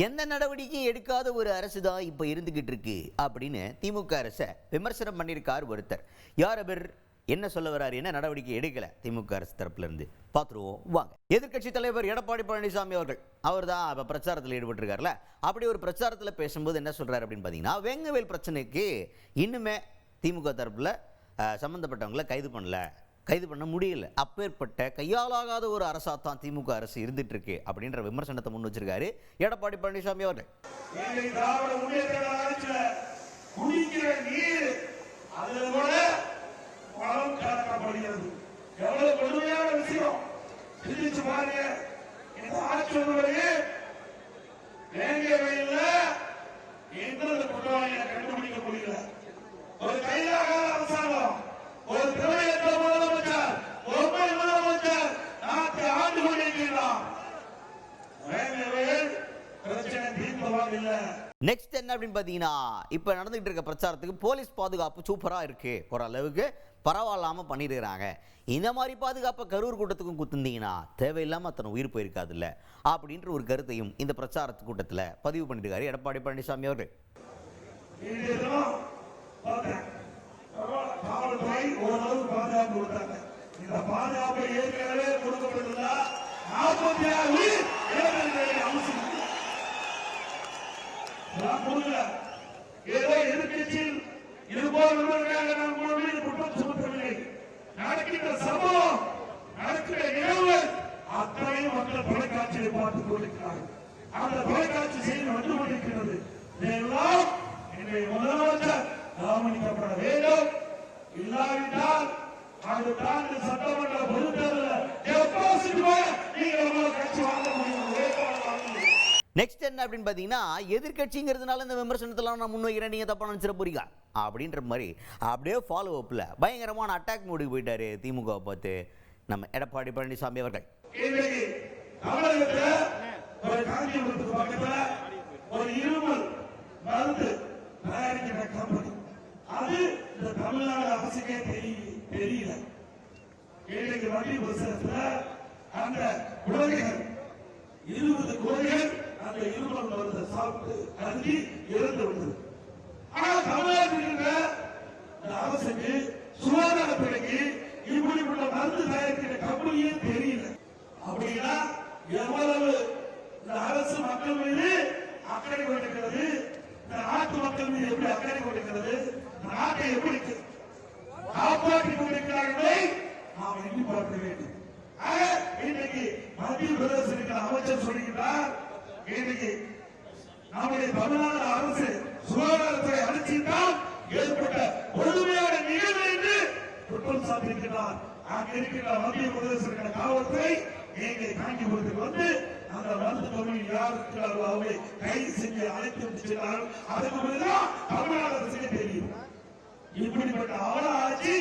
எந்த நடவடிக்கையும் எடுக்காத ஒரு அரசு தான் இப்போ இருந்துகிட்டு இருக்கு அப்படின்னு திமுக அரசை விமர்சனம் பண்ணியிருக்கார் ஒருத்தர். யார் அவர், என்ன சொல்ல வர்றாரு, என்ன நடவடிக்கை எடுக்கல திமுக அரசு தரப்புல இருந்து பார்த்துருவோம் வாங்க. எதிர்க்கட்சி தலைவர் எடப்பாடி பழனிசாமி அவர் தான் இப்போ பிரச்சாரத்தில் ஈடுபட்டிருக்காருல. அப்படி ஒரு பிரச்சாரத்தில் பேசும்போது என்ன சொல்றாரு அப்படின்னு பார்த்தீங்கன்னா, வெங்கவேல் பிரச்சனைக்கு இன்னுமே திமுக தரப்புல சம்மந்தப்பட்டவங்களை கைது பண்ண முடியல. அப்பேற்பட்ட கையாலாகாத ஒரு அரசாத்தான் திமுக அரசு இருந்துட்டு இருக்கு அப்படின்ற விமர்சனத்தை முன் வச்சிருக்காரு எடப்பாடி பழனிசாமி அவர்கள். நெக்ஸ்ட் என்ன அப்படின்னு பார்த்தீங்கன்னா, இப்போ நடந்துகிட்டு இருக்க பிரச்சாரத்துக்கு போலீஸ் பாதுகாப்பு சூப்பராக இருக்கு, ஓரளவுக்கு பரவாயில்லாமல் பண்ணிடுறாங்க. இந்த மாதிரி பாதுகாப்பை கரூர் கூட்டத்துக்கும் குத்துந்தீங்கன்னா தேவையில்லாமல் அத்தனை உயிர் போயிருக்காதுல்ல அப்படின்ற ஒரு கருத்தையும் இந்த பிரச்சாரத்து கூட்டத்தில் பதிவு பண்ணிருக்காரு எடப்பாடி பழனிசாமி அவர்கள். ஏதோ எதிர்கட்சியில் இதுபோல் குற்றம் சுமத்தவில்லை. நடக்கின்ற சம்பவம், நடக்கிற நிகழ்வு அத்தனையும் மக்கள் தொலைக்காட்சியை பார்த்துக் கொண்டிருக்கிறார்கள். அந்த தொலைக்காட்சி செய்தி வந்து கொண்டிருக்கிறது. இதெல்லாம் இன்றைய முதலமைச்சர் கவனிக்கப்பட வேண்டும். இல்லாவிட்டால் அடுத்த ஆண்டு சட்டமன்ற பொதுத்தேர்தலில் நீங்கள் கட்சி வாங்க முடியும். நெக்ஸ்ட் என்ன அப்படின்னு பார்த்தீங்கன்னா, எதிர்கட்சிங்கிறதுனால இந்த விமர்சனத்தெல்லாம் நான் முன்வைக்கிறேன், நீங்கள் தப்பாக நினச்சிட போறீங்க அப்படின்ற மாதிரி அப்படியே ஃபாலோ அப்பில் பயங்கரமான அட்டாக் மோடுக்கு போயிட்டாரு திமுக பார்த்து நம்ம எடப்பாடி பழனிசாமி அவர்கள். தமிழ்நாடு அரசுக்கே தெரியல. அந்த குழந்தைகள் 20 குழந்தைகள் அந்த இருமல் மருந்து சாப்பிட்டு அருந்தி இறந்து விடுது. ஆனால் தமிழ்நாட்டில் இருக்கிற அரசுக்கு சுகாதாரத்துறைக்கு இப்படிப்பட்ட மருந்து தயாரிக்கிற கம்பெனியே தெரியல. அப்படின்னா எவ்வளவு இந்த அரசு மக்கள் மீது அக்கறை கொண்டிருக்கிறது, இந்த நாட்டு மக்கள் மீது எப்படி அக்கறை கொண்டிருக்கிறது, நாட்டை எப்படி காப்பாற்றிக் கொண்டிருக்கிறார்களே நாம் எண்ணி பார்க்க வேண்டும். இன்றைக்கு மத்திய பிரதேச அமைச்சர் சொல்லுகிறார், இன்றைக்கு நம்முடைய தமிழ்நாடு அரசு சுகாதாரத்துறை அழிச்சிட்டால் ஏற்பட்ட முழுமையான நிகழ்வு என்று குற்றம் சாட்டியிருக்கிறார். அங்கு இருக்கின்ற மத்திய பிரதேச காவல்துறை எங்களை காஞ்சிபுரத்துக்கு வந்து அந்த மருந்து கம்பெனியில் யார் இருக்கிறார்களோ அவர்களை கைது செஞ்சு அழைத்து விட்டுகிறார்கள். அதுக்கு பிறகுதான் தமிழ்நாடு அரசுக்கு தெரியும். இப்படிப்பட்ட அவல ஆட்சி